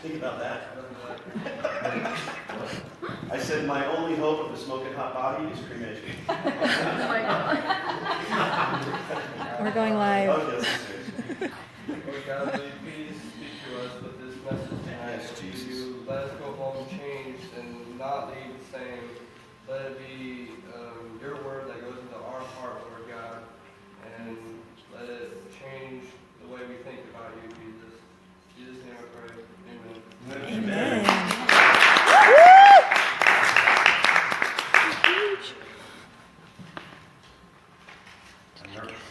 Think about that. I said my only hope of a smoking hot body is cremation. Oh my God. We're going live. Oh, yes, yes. Lord God, will you please speak to us with this message tonight? Yes, Jesus. Will you let us go home changed and not leave the same? Let it be your word that goes into our heart, Lord God, and let it change the way we think about you, Jesus. In Jesus' name I pray. Amen. Amen. Huge. I'm nervous.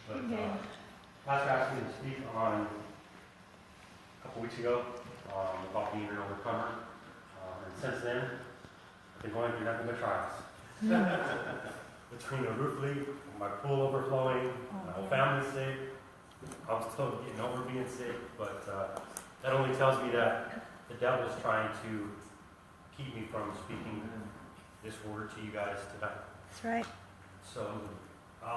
But Okay. Pastor asked me to speak on a couple weeks ago about being an overcomer. And since then, I've been going through nothing but trials. Between the roof leak, my pool overflowing, my whole family's sick. I'm still getting over being sick, but that only tells me that the devil is trying to keep me from speaking this word to you guys tonight. That's right. So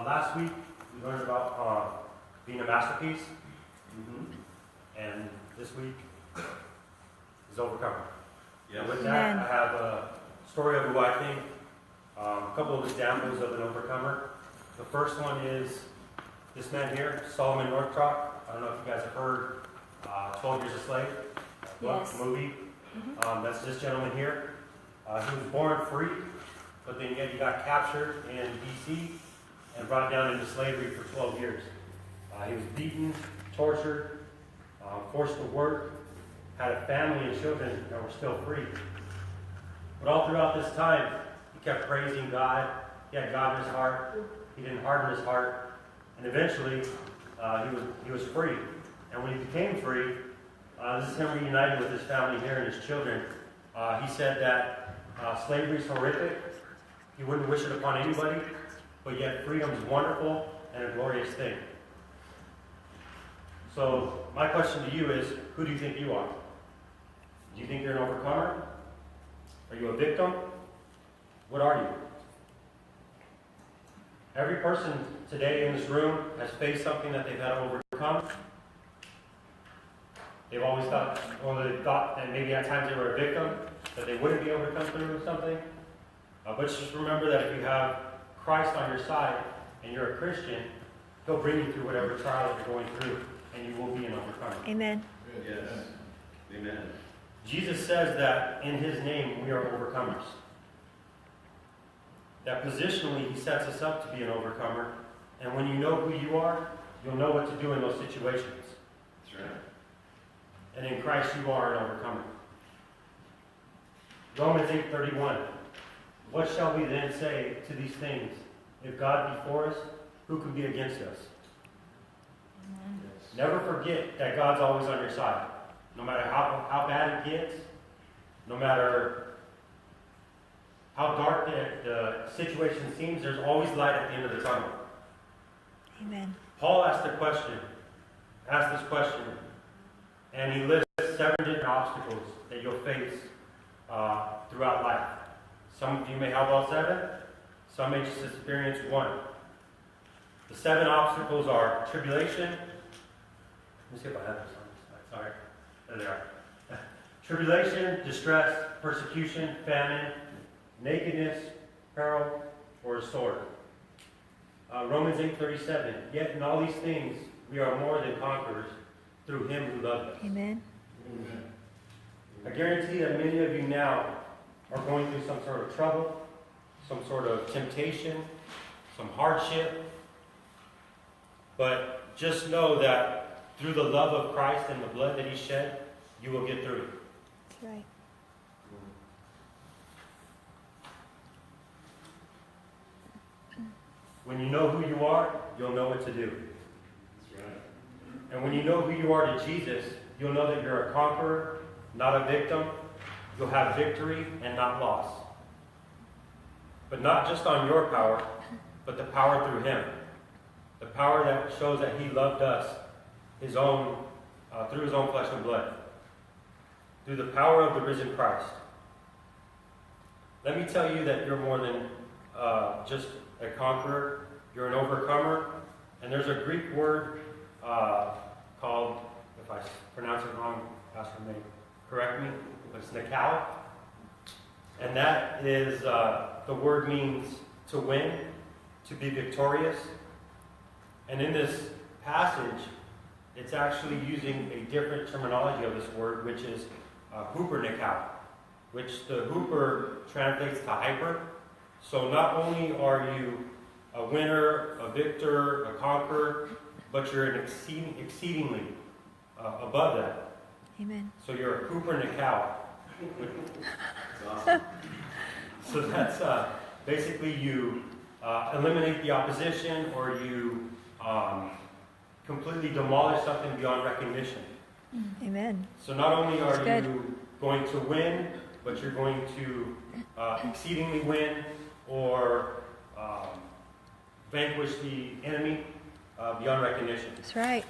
last week we learned about being a masterpiece, and this week is overcomer. Yes. And with that, Amen. I have a story of who I think, a couple of examples of an overcomer. The first one is this man here, Solomon Northcroft. I don't know if you guys have heard 12 Years a Slave, Yes. movie. That's this gentleman here. He was born free, but then yet he got captured in D.C. and brought down into slavery for 12 years. He was beaten, tortured, forced to work, had a family and children that were still free. But all throughout this time, he kept praising God. He had God in his heart. He didn't harden his heart. And eventually, he was free. And when he became free, this is him reunited with his family here and his children. He said that slavery is horrific. He wouldn't wish it upon anybody, but yet freedom is wonderful and a glorious thing. So my question to you is, who do you think you are? Do you think you're an overcomer? Are you a victim? What are you? Every person today in this room has faced something that they've had to overcome. They've always thought, or they thought that maybe at times they were a victim, that they wouldn't be able to come through something. But just remember that if you have Christ on your side and you're a Christian, He'll bring you through whatever trial that you're going through, and you will be an overcomer. Amen. Yes. Amen. Jesus says that in His name we are overcomers. That positionally He sets us up to be an overcomer, and when you know who you are, you'll know what to do in those situations. That's right. And in Christ you are an overcomer. Romans 8:31. What shall we then say to these things? If God be for us, who can be against us? Yes. Never forget that God's always on your side. No matter how bad it gets, no matter how dark the situation seems, there's always light at the end of the tunnel. Amen. Paul asked this question, and he lists 7 different obstacles that you'll face throughout life. Some of you may have all 7, some may just experience 1. The 7 obstacles are tribulation. Let me see if I have this on. Sorry. There they are. Tribulation, distress, persecution, famine, nakedness, peril, or a sword. Romans 8:37. Yet in all these things we are more than conquerors through Him who loved us. Amen. Amen. I guarantee that many of you now are going through some sort of trouble, some sort of temptation, some hardship. But just know that through the love of Christ and the blood that He shed, you will get through it. That's right. When you know who you are, you'll know what to do. That's right. And when you know who you are to Jesus, you'll know that you're a conqueror, not a victim. You'll have victory and not loss. But not just on your power, but the power through Him. The power that shows that He loved us, His own, through His own flesh and blood. Through the power of the risen Christ. Let me tell you that you're more than just a conqueror. You're an overcomer. And there's a Greek word called, if I pronounce it wrong, Pastor may correct me, but it's Nikau. And that is, the word means to win, to be victorious. And in this passage, it's actually using a different terminology of this word, which is hooper Nikau, which the hooper translates to hyper. So not only are you a winner, a victor, a conqueror, but you're an exceedingly above that. Amen. So you're a hooper Nikau. That's awesome. So that's basically you eliminate the opposition, or you completely demolish something beyond recognition. Amen. So not only are That's good. you going to win, but you're going to exceedingly win, or vanquish the enemy beyond recognition. That's right.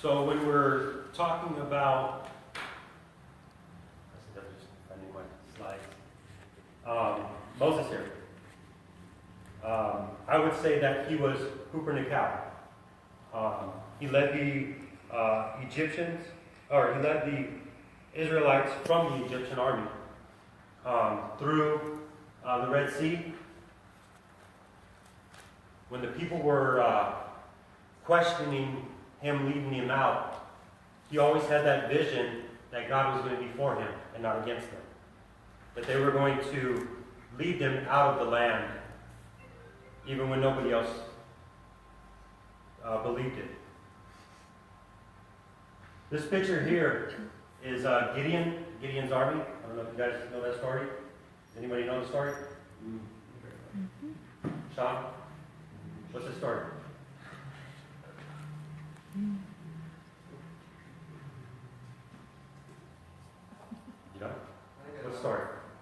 So when we're talking about, I'm just finding my slides. Moses here. I would say that he was hooper Nikau. He led the Egyptians, or he led the Israelites from the Egyptian army through the Red Sea. When the people were questioning him, leading him out, he always had that vision that God was going to be for him and not against them. That they were going to lead them out of the land, even when nobody else believed it. This picture here is Gideon's army. I don't know if you guys know that story. Does anybody know the story? Shawn? What's the story? You know? I think What's the story?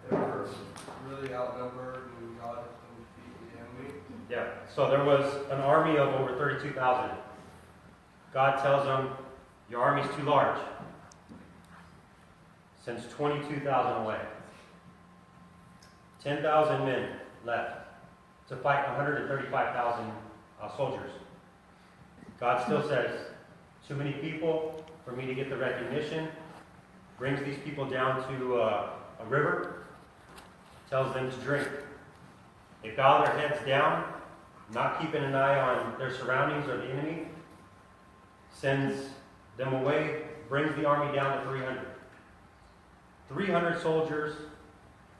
they were really outnumbered and God had to defeat the enemy. Yeah. So there was an army of over 32,000. God tells them, your army's too large. Sends 22,000 away. 10,000 men left to fight 135,000 soldiers. God still says, too many people for me to get the recognition. Brings these people down to a river. Tells them to drink. They bow their heads down, not keeping an eye on their surroundings or the enemy. Sends them away, brings the army down to 300. 300 soldiers,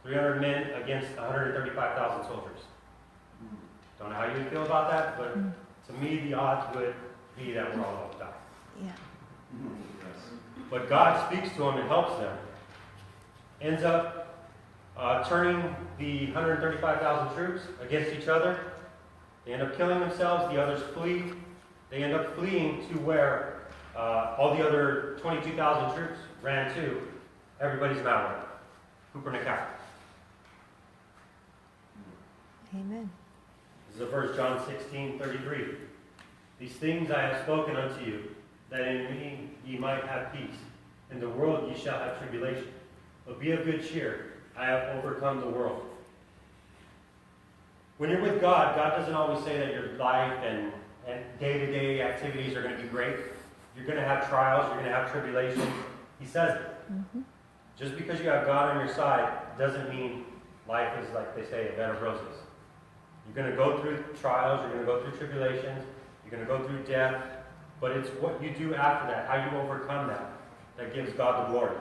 300 men against 135,000 soldiers. Don't know how you feel about that, but to me the odds would be that we're all going to die. Yeah. Yes. But God speaks to them and helps them. Ends up turning the 135,000 troops against each other. They end up killing themselves. The others flee. They end up fleeing to where all the other 22,000 troops ran to. Everybody's Maui. Hooper Nikau. Amen. This is 1 John 16:33. These things I have spoken unto you, that in me ye might have peace. In the world ye shall have tribulation. But be of good cheer. I have overcome the world. When you're with God, God doesn't always say that your life and day-to-day activities are going to be great. You're going to have trials. You're going to have tribulations. He says it. Mm-hmm. Just because you have God on your side doesn't mean life is, like they say, a bed of roses. You're going to go through trials. You're going to go through tribulations. You're going to go through death. But it's what you do after that, how you overcome that, that gives God the glory.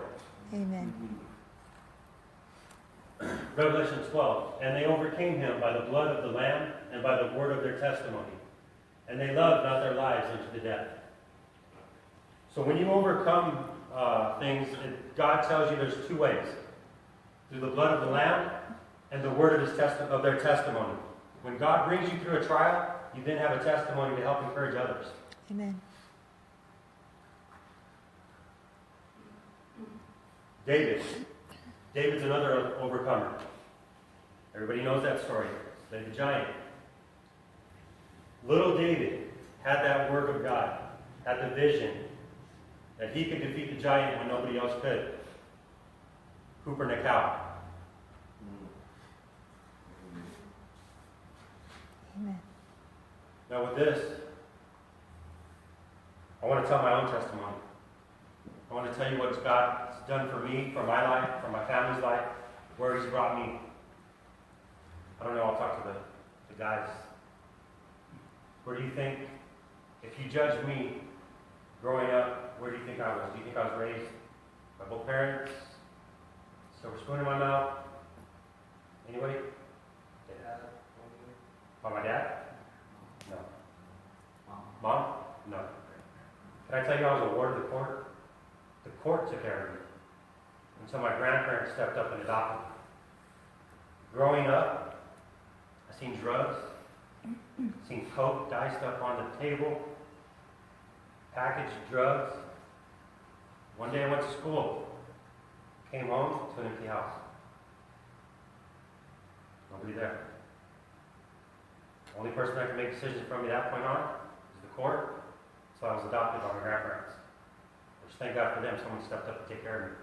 Amen. Revelation 12. And they overcame him by the blood of the Lamb and by the word of their testimony. And they loved not their lives unto the death. So when you overcome things, God tells you there's two ways. Through the blood of the Lamb and the word of their testimony. When God brings you through a trial, you then have a testimony to help encourage others. Amen. David's another overcomer. Everybody knows that story. Like the giant. Little David had that word of God, had the vision that he could defeat the giant when nobody else could. Hooper Nikau. Amen. Now with this, I want to tell my own testimony. want to tell you what God's done for me, for my life, for my family's life, where He's brought me. I don't know, I'll talk to the guys. Where do you think, if you judge me growing up, where do you think I was? Do you think I was raised by both parents? Silver spoon in my mouth? Anybody? Dad, By my dad? No. Mom? No. Can I tell you I was a ward of the court? The court took care of me. Until my grandparents stepped up and adopted me. Growing up, I seen drugs, seen coke diced up on the table, packaged drugs. One day I went to school, came home to an empty house. Nobody there. The only person that could make decisions from me that point on is the court, so I was adopted by my grandparents. Which, thank God for them, someone stepped up to take care of me.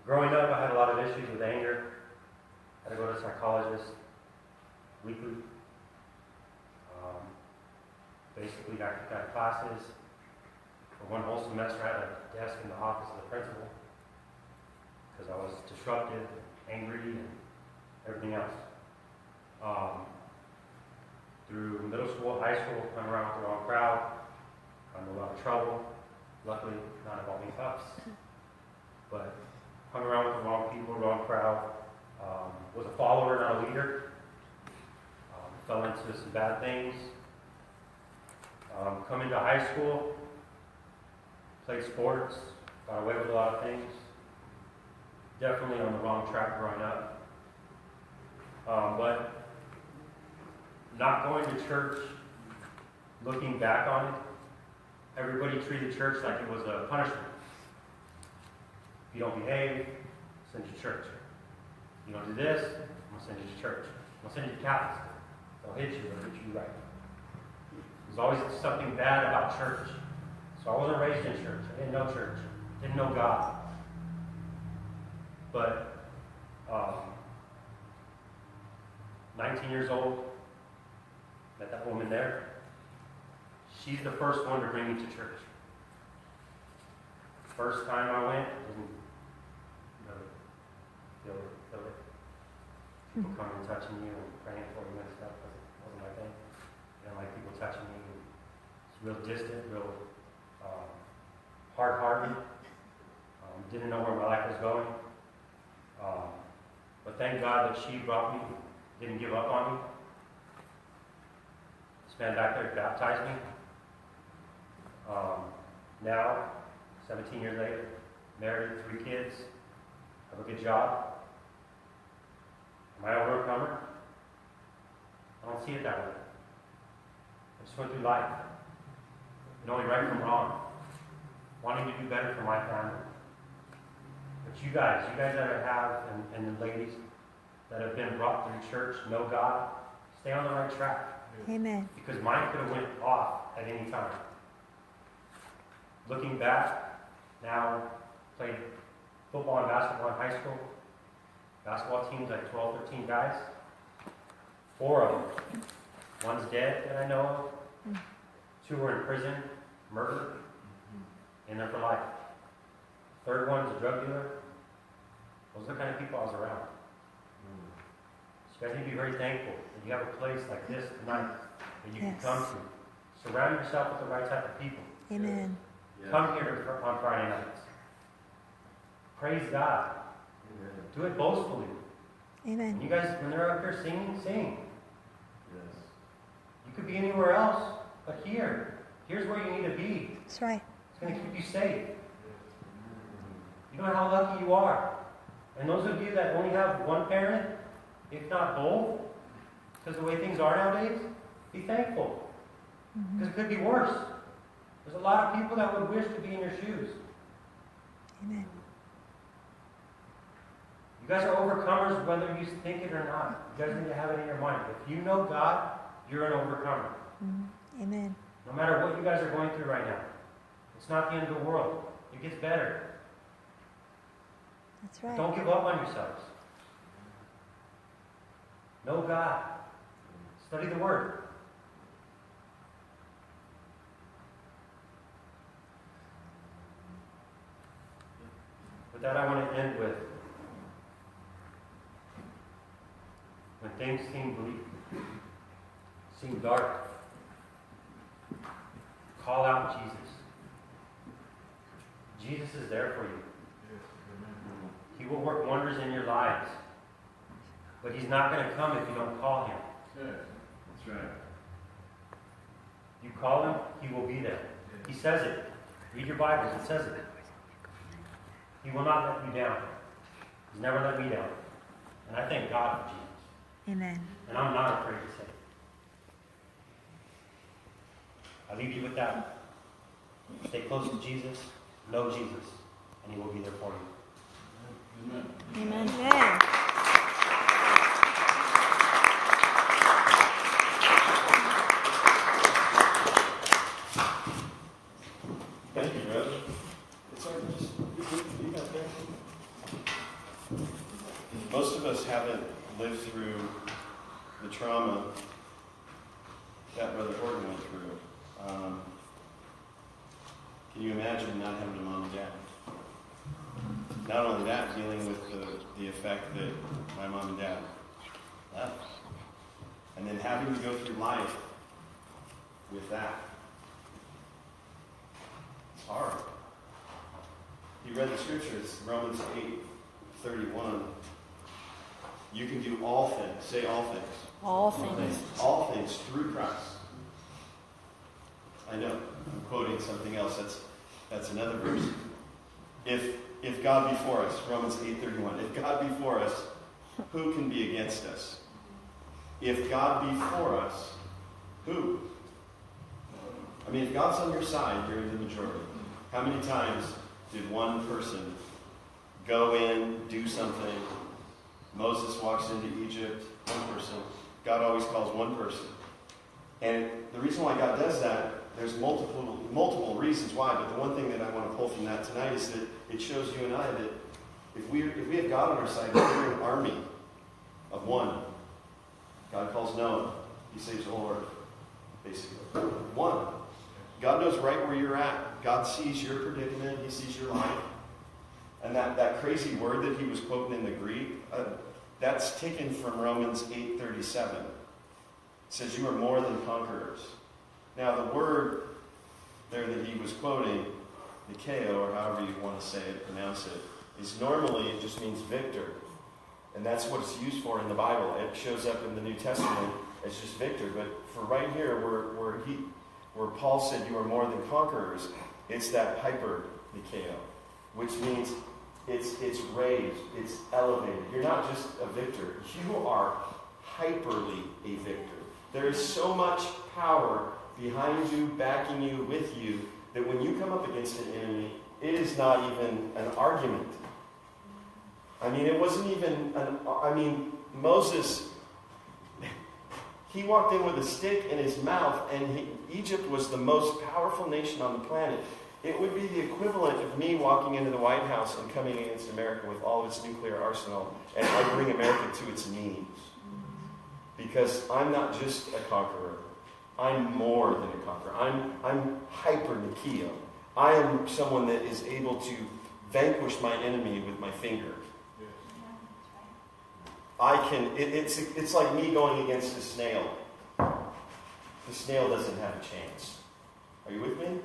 Growing up, I had a lot of issues with anger. I had to go to a psychologist weekly. Basically, got kicked out of classes. For one whole semester, I had a desk in the office of the principal because I was disruptive, angry, and everything else. Through middle school, high school, hung around with the wrong crowd, got in a lot of trouble. Luckily, not involving cuffs, but hung around with the wrong people, wrong crowd. Was a follower, not a leader. Fell into some bad things. Coming to high school, played sports, got away with a lot of things. Definitely on the wrong track growing up. But not going to church, looking back on it, everybody treated church like it was a punishment. If you don't behave, send you to church. You don't do this, I'm going to send you to church. I'm going to send you to Catholic. They'll hit you, they'll hit you right. There's always something bad about church. So I wasn't raised in church. I didn't know church. Didn't know God. But 19 years old, met that woman there. She's the first one to bring me to church. First time I went, didn't feel it. People coming and touching you and praying for you and stuff. Wasn't my thing. I didn't like people touching me. It's real distant, real hard-hearted. Didn't know where my life was going. But thank God that she brought me, didn't give up on me. This man back there baptized me. Now, 17 years later, married, 3 kids, have a good job. Am I an overcomer? I don't see it that way. I just went through life, knowing right from wrong, wanting to do better for my family. But you guys that have, and the ladies that have been brought through church, know God, stay on the right track. Amen. Because mine could have went off at any time. Looking back, now played football and basketball in high school. Basketball teams like 12, 13 guys. 4 of them. One's dead that I know of. 2 were in prison, murdered, in there for life. 3rd one's a drug dealer. Those are the kind of people I was around. So you guys need to be very thankful that you have a place like this tonight that you can come to. Surround yourself with the right type of people. Amen. Come here on Friday nights. Praise God. Do it boastfully. Amen. And you guys, when they're up here singing, sing. You could be anywhere else, but here. Here's where you need to be. That's right. It's going to keep you safe. You know how lucky you are. And those of you that only have one parent, if not both, because the way things are nowadays, be thankful. Because it could be worse. There's a lot of people that would wish to be in your shoes. Amen. You guys are overcomers whether you think it or not. You guys need to have it in your mind. If you know God, you're an overcomer. Amen. No matter what you guys are going through right now. It's not the end of the world. It gets better. That's right. Don't give up on yourselves. Know God. Study the Word. With that, I want to end with, when things seem bleak, seem dark, call out Jesus. Jesus is there for you. He will work wonders in your lives. But he's not going to come if you don't call him. That's right. You call him, he will be there. He says it. Read your Bibles, it says it. He will not let you down. He's never let me down. And I thank God for Jesus. Amen. And I'm not afraid to say it. I leave you with that. Stay close to Jesus, know Jesus, and he will be there for you. Amen. Amen. Amen. Thank you, brother. It's hard to just, you got there. Most of us haven't lived through the trauma that Brother Horton went through. Can you imagine not having a mom and dad? Not only that, dealing with the effect that my mom and dad left. And then having to go through life with that. It's hard. You read the scriptures, Romans 8:31. You can do all things. Say all things. All things. All things through Christ. I know, I'm quoting something else. That's another verse. If God be for us, Romans 8:31. If God be for us, who can be against us? If God be for us, who? I mean, if God's on your side, you're in the majority. How many times did one person go in, do something? Moses walks into Egypt, one person. God always calls one person. And the reason why God does that, there's multiple reasons why, but the one thing that I want to pull from that tonight is that it shows you and I that if we have God on our side, we're an army of one. God calls Noah. He saves the whole earth, basically. One. God knows right where you're at. God sees your predicament. He sees your life. And that crazy word that he was quoting in the Greek, that's taken from Romans 8:37. It says, you are more than conquerors. Now, the word there that he was quoting, Nikeo, or however you want to say it, pronounce it, is normally, it just means victor. And that's what it's used for in the Bible. It shows up in the New Testament as just victor. But for right here, where Paul said you are more than conquerors, it's that hyper Nikeo, which means it's raised, it's elevated. You're not just a victor. You are hyperly a victor. There is so much power behind you, backing you, with you, that when you come up against an enemy, it is not even an argument. I mean, it wasn't even Moses, he walked in with a stick in his mouth, and Egypt was the most powerful nation on the planet. It would be the equivalent of me walking into the White House and coming against America with all of its nuclear arsenal, and I bring America to its knees. Because I'm not just a conqueror. I'm more than a conqueror. I'm hyper Nikeo. I am someone that is able to vanquish my enemy with my finger. It's like me going against a snail. The snail doesn't have a chance. Are you with me?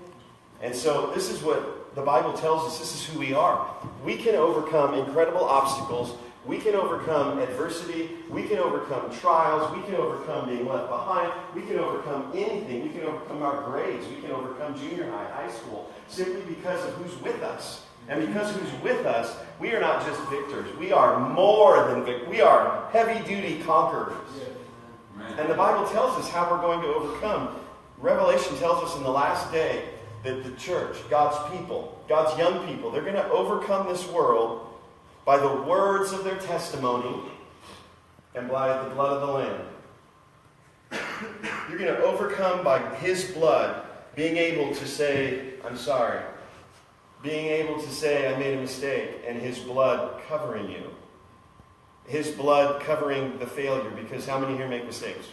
And so this is what the Bible tells us. This is who we are. We can overcome incredible obstacles. We can overcome adversity. We can overcome trials. We can overcome being left behind. We can overcome anything. We can overcome our grades. We can overcome junior high, high school, simply because of who's with us. And because who's with us, we are not just victors. We are more than victors. We are heavy-duty conquerors. And the Bible tells us how we're going to overcome. Revelation tells us in the last day that the church, God's people, God's young people, they're going to overcome this world by the words of their testimony and by the blood of the Lamb. You're going to overcome by His blood, being able to say, I'm sorry. Being able to say, I made a mistake, and His blood covering you. His blood covering the failure, because how many here make mistakes?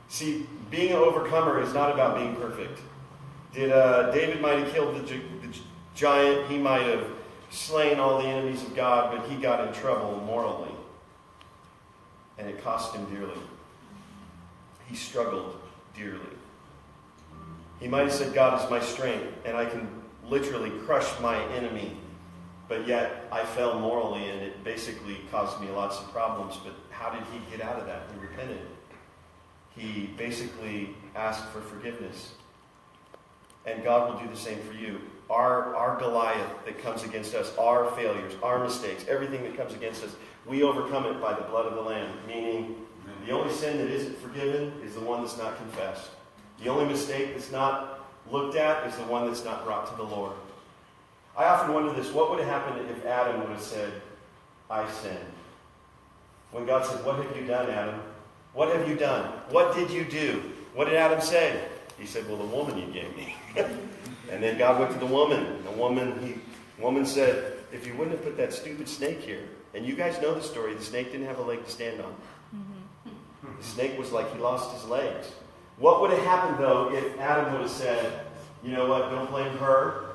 See, being an overcomer is not about being perfect. David might have killed the giant. He might have slain all the enemies of God, but he got in trouble morally. And it cost him dearly. He struggled dearly. He might have said, God is my strength, and I can literally crush my enemy. But yet, I fell morally, and it basically caused me lots of problems. But how did he get out of that? He repented. He basically asked for forgiveness. And God will do the same for you. Our Goliath that comes against us, our failures, our mistakes, everything that comes against us, we overcome it by the blood of the Lamb. Meaning, the only sin that isn't forgiven is the one that's not confessed. The only mistake that's not looked at is the one that's not brought to the Lord. I often wonder this: what would have happened if Adam would have said, I sinned? When God said, what have you done, Adam? What have you done? What did you do? What did Adam say? He said, well, the woman you gave me. And then God went to the woman. The woman said, if you wouldn't have put that stupid snake here, and you guys know the story, the snake didn't have a leg to stand on. The snake was like he lost his legs. What would have happened, though, if Adam would have said, you know what, don't blame her,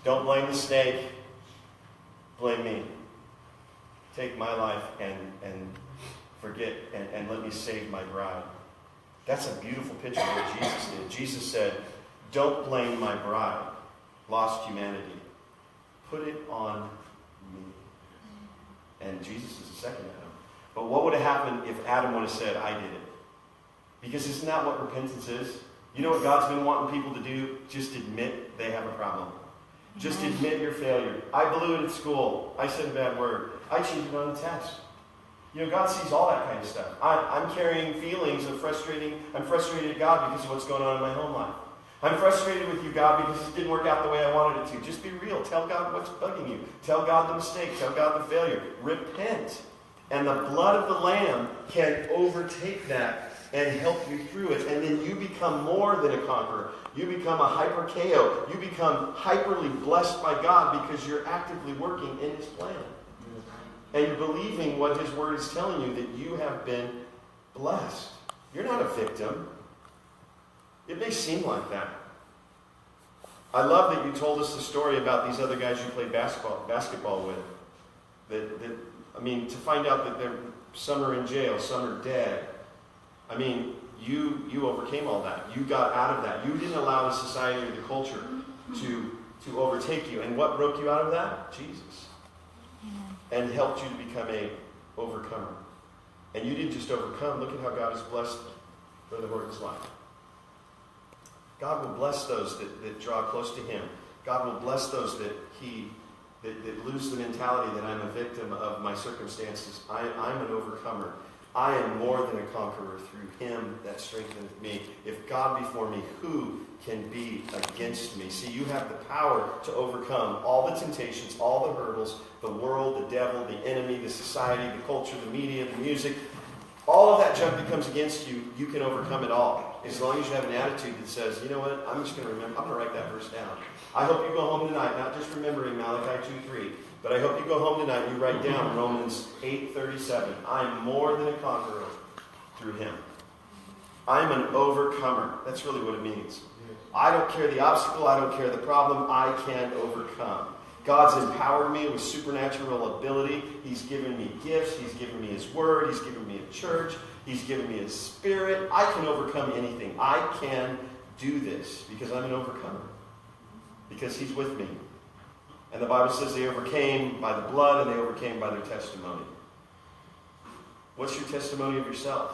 don't blame the snake, blame me. Take my life and forget and let me save my bride. That's a beautiful picture of what Jesus did. Jesus said, don't blame my bride, lost humanity. Put it on me. And Jesus is the second Adam. But what would have happened if Adam would have said, I did it? Because isn't that what repentance is? You know what God's been wanting people to do? Just admit they have a problem. Just admit your failure. I blew it at school. I said a bad word. I cheated on the test. You know, God sees all that kind of stuff. I'm carrying feelings of I'm frustrated at God because of what's going on in my home life. I'm frustrated with you, God, because it didn't work out the way I wanted it to. Just be real. Tell God what's bugging you. Tell God the mistake. Tell God the failure. Repent. And the blood of the Lamb can overtake that and help you through it. And then you become more than a conqueror. You become a hyper-KO. You become hyperly blessed by God because you're actively working in His plan. And you're believing what His Word is telling you, that you have been blessed. You're not a victim. It may seem like that. I love that you told us the story about these other guys you played basketball with. To find out that some are in jail, some are dead. I mean, you overcame all that. You got out of that. You didn't allow the society or the culture to overtake you. And what broke you out of that? Jesus. And helped you to become a overcomer. And you didn't just overcome. Look at how God has blessed Brother Horton's life. God will bless those that draw close to Him. God will bless those that lose the mentality that I'm a victim of my circumstances. I'm an overcomer. I am more than a conqueror through Him that strengtheneth me. If God be for me, who can be against me? See, you have the power to overcome all the temptations, all the hurdles, the world, the devil, the enemy, the society, the culture, the media, the music. All of that junk that comes against you, you can overcome it all. As long as you have an attitude that says, you know what, I'm just going to remember, I'm going to write that verse down. I hope you go home tonight, not just remembering Malachi 2:3, but I hope you go home tonight and you write down Romans 8:37. I'm more than a conqueror through Him. I'm an overcomer. That's really what it means. I don't care the obstacle, I don't care the problem, I can overcome. God's empowered me with supernatural ability. He's given me gifts. He's given me His Word. He's given me a church. He's given me His Spirit. I can overcome anything. I can do this because I'm an overcomer. Because He's with me. And the Bible says they overcame by the blood and they overcame by their testimony. What's your testimony of yourself?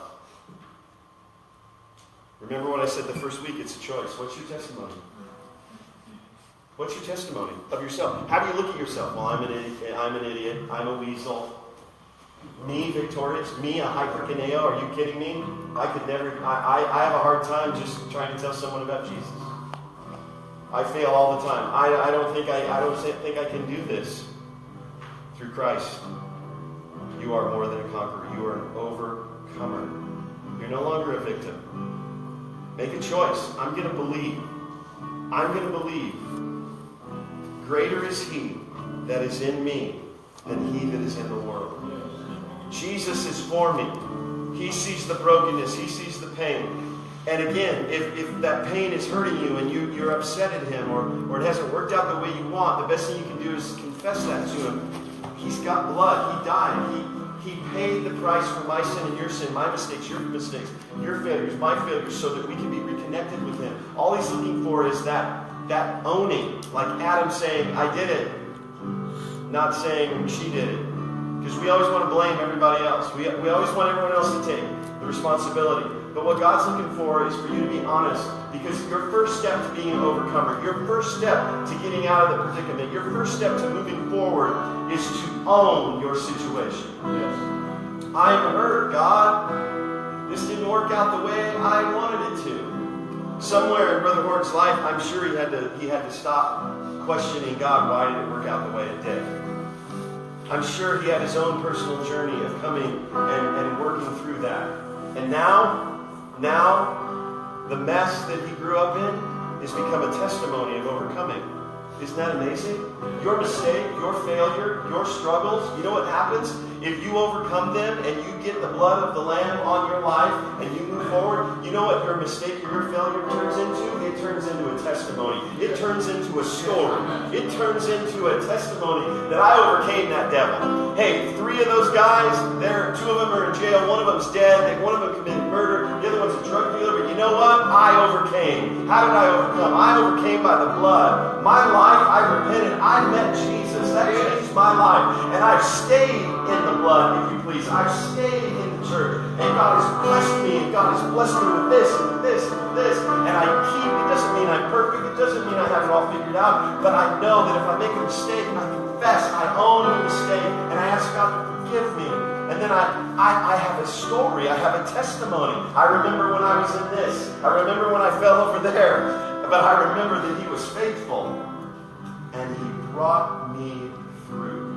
Remember what I said the first week? It's a choice. What's your testimony? What's your testimony of yourself? How do you look at yourself? Well, I'm an idiot. I'm a weasel. Me, victorious? Me, a hyperkineo? Are you kidding me? I could never. I have a hard time just trying to tell someone about Jesus. I fail all the time. I don't think I can do this. Through Christ, you are more than a conqueror. You are an overcomer. You're no longer a victim. Make a choice. I'm going to believe. I'm going to believe. Greater is He that is in me than he that is in the world. Jesus is for me. He sees the brokenness. He sees the pain. And again, if that pain is hurting you and you're upset at him or it hasn't worked out the way you want, the best thing you can do is confess that to him. He's got blood. He died. He paid the price for my sin and your sin, my mistakes, your failures, my failures, so that we can be reconnected with him. All he's looking for is that owning, like Adam saying, I did it, not saying she did it. Because we always want to blame everybody else. We always want everyone else to take the responsibility. But what God's looking for is for you to be honest. Because your first step to being an overcomer, your first step to getting out of the predicament, your first step to moving forward is to own your situation. Yes. I'm hurt, God. This didn't work out the way I wanted it to. Somewhere in Brother Horton's life, I'm sure he had to stop questioning God, why did it work out the way it did? I'm sure he had his own personal journey of coming and working through that. And now, the mess that he grew up in has become a testimony of overcoming. Isn't that amazing? Your mistake, your failure, your struggles, you know what happens? If you overcome them and you get the blood of the Lamb on your life and you move forward, you know what your mistake or your failure turns into? It turns into a testimony. It turns into a story. It turns into a testimony that I overcame that devil. Hey, 3 of those guys, 2 of them are in jail, 1 of them's dead, 1 of them committed murder, the other one's a drug dealer, but you know what? I overcame. How did I overcome? I overcame by the blood. My life, I repented. I met Jesus. That changed my life. And I've stayed in the blood, if you please. I've stayed in the church. And God has blessed me. And God has blessed me with this and this and this. And I keep, it doesn't mean I'm perfect. It doesn't mean I have it all figured out. But I know that if I make a mistake, I confess. I own the mistake. And I ask God to forgive me. And then I have a story. I have a testimony. I remember when I was in this. I remember when I fell over there. But I remember that he was faithful. And he brought me through.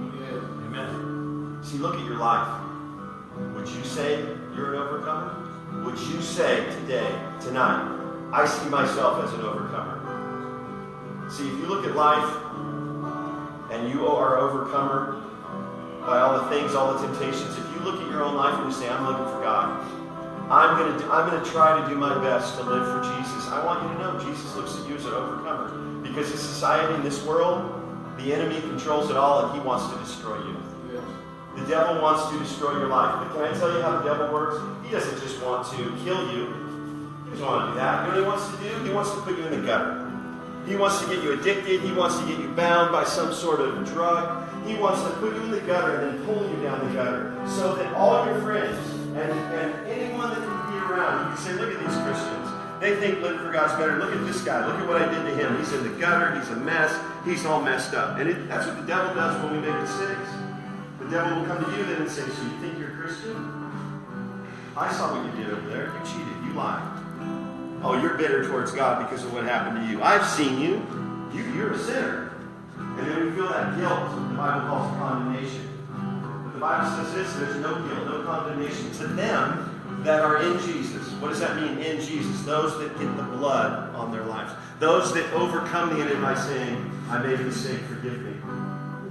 Amen. See, look at your life. Would you say you're an overcomer? Would you say today, tonight, I see myself as an overcomer? See, if you look at life and you are an overcomer by all the things, all the temptations, if you look at your own life and you say, I'm looking for God, I'm going to try to do my best to live for Jesus. I want you to know Jesus looks at you as an overcomer. Because in society, in this world, the enemy controls it all and he wants to destroy you. Yes. The devil wants to destroy your life. But can I tell you how the devil works? He doesn't just want to kill you. He doesn't want to do that. You know what he wants to do? He wants to put you in the gutter. He wants to get you addicted. He wants to get you bound by some sort of drug. He wants to put you in the gutter and then pull you down the gutter. So that all your friends and anyone that can be around, you can say, look at these Christians. They think living for God's better. Look at this guy. Look at what I did to him. He's in the gutter. He's a mess. He's all messed up. And that's what the devil does when we make mistakes. The devil will come to you then and say, so you think you're a Christian? I saw what you did over there. You cheated. You lied. Oh, you're bitter towards God because of what happened to you. I've seen you. You're a sinner. And then we feel that guilt. The Bible calls it condemnation. But the Bible says this, there's no guilt, no condemnation to them that are in Jesus. What does that mean, in Jesus? Those that get the blood on their lives. Those that overcome the enemy by saying, I made a mistake, forgive me.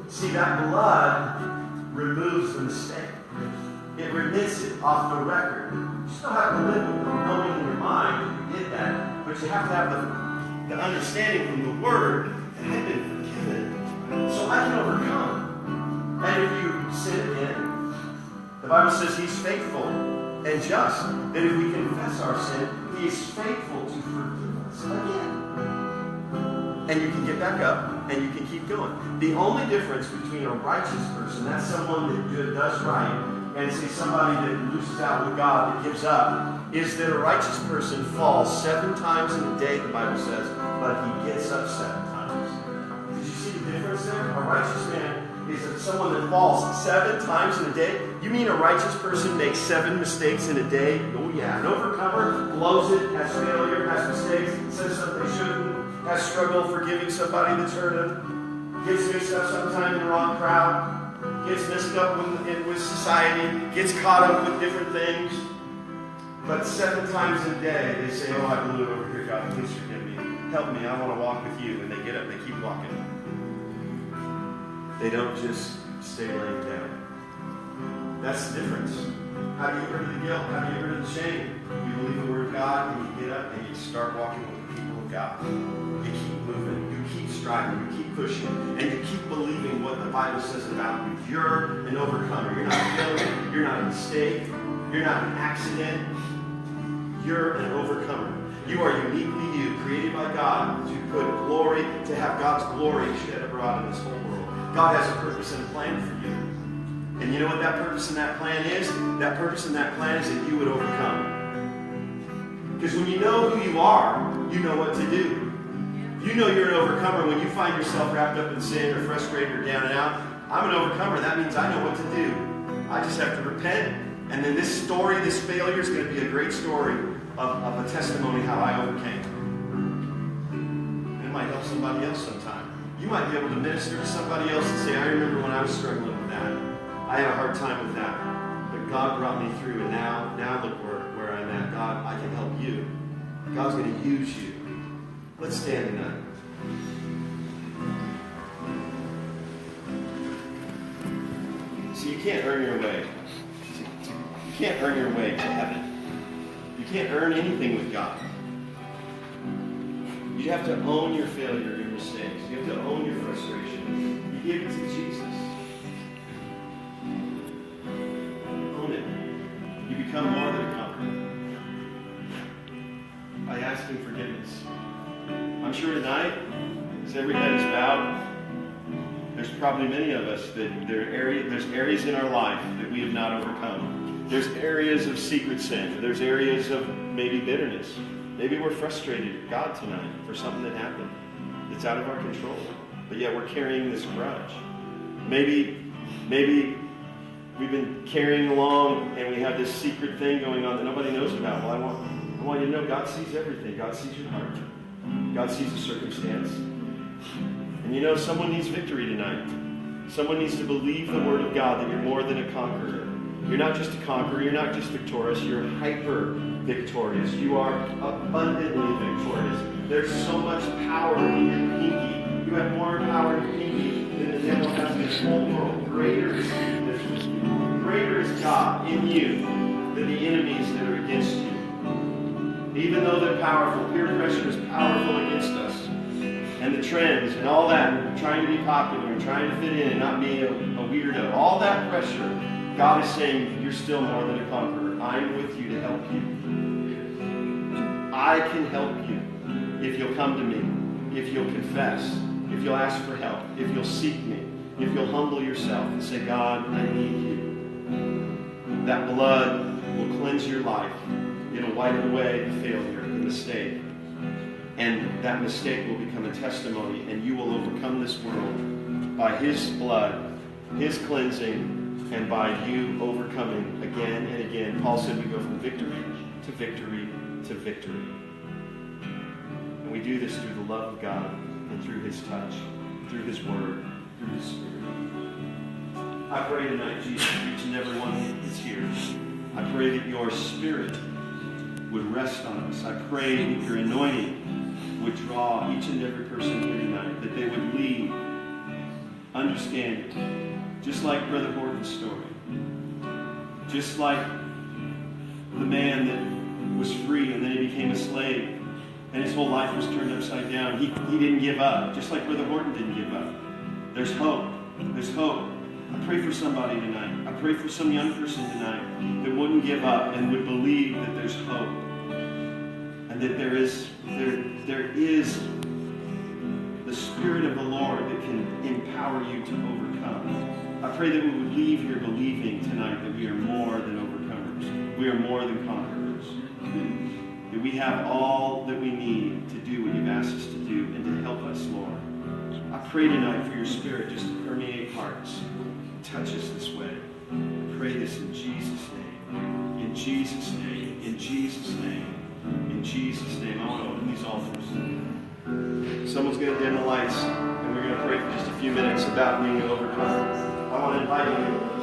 See, that blood removes the mistake. It remits it off the record. You still have to live with the knowing in your mind that you did that, but you have to have the understanding from the Word that I've been forgiven, so I can overcome. And if you sin again, the Bible says He's faithful and just, that if we confess our sin, He is faithful to forgive us again. And you can get back up, and you can keep going. The only difference between a righteous person, that's someone that does right, and say somebody that loses out with God, that gives up, is that a righteous person falls 7 times in a day, the Bible says, but he gets up 7 times. Did you see the difference there? A righteous man is someone that falls 7 times in a day. You mean a righteous person makes 7 mistakes in a day? Oh yeah. An overcomer blows it, has failure, has mistakes, says something they shouldn't, has struggle forgiving somebody that's hurt him, gets mixed up sometime in the wrong crowd, gets messed up with society, gets caught up with different things. But 7 times a day they say, oh, I blew it over here, God, please forgive me. Help me, I want to walk with you. And they get up, they keep walking. They don't just stay laying down. That's the difference. How do you get rid of the guilt? How do you get rid of the shame? You believe the Word of God. God, and you get up and you start walking with the people of God. You keep moving, you keep striving, you keep pushing, and you keep believing what the Bible says about you. You're an overcomer. You're not a failure. You're not a mistake. You're not an accident. You're an overcomer. You are uniquely you, created by God to put glory, to have God's glory shed abroad in this whole world. God has a purpose and a plan for you. And you know what that purpose and that plan is? That purpose and that plan is that you would overcome. Because when you know who you are, you know what to do. You know you're an overcomer when you find yourself wrapped up in sin or frustrated or down and out. I'm an overcomer. That means I know what to do. I just have to repent. And then this story, this failure is going to be a great story of a testimony how I overcame. And it might help somebody else sometime. You might be able to minister to somebody else and say, I remember when I was struggling with that. I had a hard time with that. But God brought me through, and now look where I'm at. God, I can help you. God's going to use you. Let's stand tonight. See, you can't earn your way. You can't earn your way to heaven. You can't earn anything with God. You have to own your failure, your mistakes. You have to own your frustration. You give it to Jesus. Own it. You become more than a conqueror by asking forgiveness. I'm sure tonight, as every head is bowed, there's probably many of us that there's areas in our life that we have not overcome. There's areas of secret sin. There's areas of maybe bitterness. Maybe we're frustrated at God tonight for something that happened that's out of our control. But yet we're carrying this grudge. Maybe we've been carrying along and we have this secret thing going on that nobody knows about. Well, I want you to know God sees everything. God sees your heart. God sees the circumstance. And you know, someone needs victory tonight. Someone needs to believe the word of God that you're more than a conqueror. You're not just a conqueror. You're not just victorious. You're hyper victorious. You are abundantly victorious. There's so much power in your pinky. You have more power in your pinky than the devil has in this whole world. Greater is God in you than the enemies that are against you. Even though they're powerful, peer pressure is powerful against us. And the trends and all that, trying to be popular and trying to fit in and not be a weirdo, all that pressure, God is saying, you're still more than a conqueror. I'm with you to help you. I can help you if you'll come to me, if you'll confess, if you'll ask for help, if you'll seek me, if you'll humble yourself and say, God, I need you. That blood will cleanse your life. It'll wipe away the failure, the mistake. And that mistake will become a testimony, and you will overcome this world by His blood, His cleansing, and by you overcoming again and again. Paul said we go from victory to victory to victory. And we do this through the love of God and through His touch, through His word, through His Spirit. I pray tonight, Jesus, each and every one that's here. I pray that your Spirit would rest on us. I pray that your anointing would draw each and every person here tonight, that they would leave understanding, just like Brother Horton's story, just like the man that was free and then he became a slave and his whole life was turned upside down. He didn't give up, just like Brother Horton didn't give up. There's hope. There's hope. I pray for somebody tonight. I pray for some young person tonight that wouldn't give up and would believe that there's hope. And that there is the Spirit of the Lord that can empower you to overcome. I pray that we would leave here believing tonight that we are more than overcomers. We are more than conquerors. That we have all that we need to do what you've asked us to do and to help us, Lord. I pray tonight for your Spirit just to permeate hearts. Touch us this way. I pray this in Jesus' name. In Jesus' name. In Jesus' name. In Jesus' name. I want to open these altars. Someone's going to dim the lights, and we're going to pray for just a few minutes about being an overcomer. I want to invite you